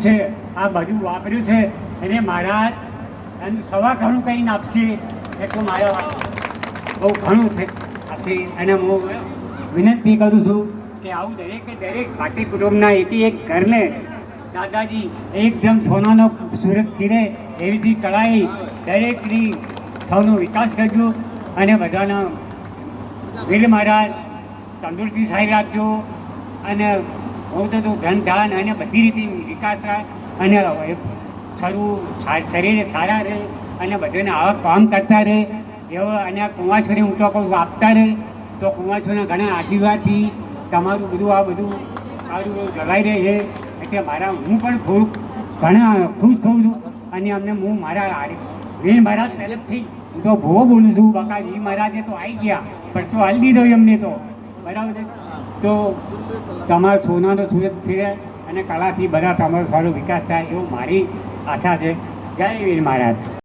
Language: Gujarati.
છે, આ બધું વાપર્યું છે, એને મહારાજ એનું સવા ઘણું કરીને આપશે એટલું મારા બહુ ઘણું આપશે. અને હું વિનંતી કરું છું કે આવું દરેક પાટી કુટુંબના એક ઘરને દાદાજી એકદમ સોનાનો સુરત ખીરે એવી રીતે કળાઈ દરેકની સૌનો વિકાસ કરજો અને બધાનો વીર મહારાજ તંદુરસ્તી સારી રાખજો અને હું તો ધન અને બધી રીતે વિકાસ થાય અને શરીરે સારા રહે અને બધાને આવા કામ કરતા રહે એવો. અને આ કુંવાછોરી હું તો કહું આપતા રહે તો કુંવાછોરીના ઘણા આશીર્વાદથી તમારું બધું આ બધું સારું જળવાઈ રહે છે. એટલે હું પણ ઘણા ખુશ થઉં છું અને અમને હું મારા વીર મહારાજ તરફથી હું તો ભો બોલું છું. બાકા વીર મહારાજે તો આવી ગયા પણ તો હાલ દીધો એમને તો બરાબર. તો તમારો સોનાનો સુરત ફીરે અને કલાથી બધા તમારો સારો વિકાસ થાય એવું મારી આશા છે. જય વીર મહારાજ.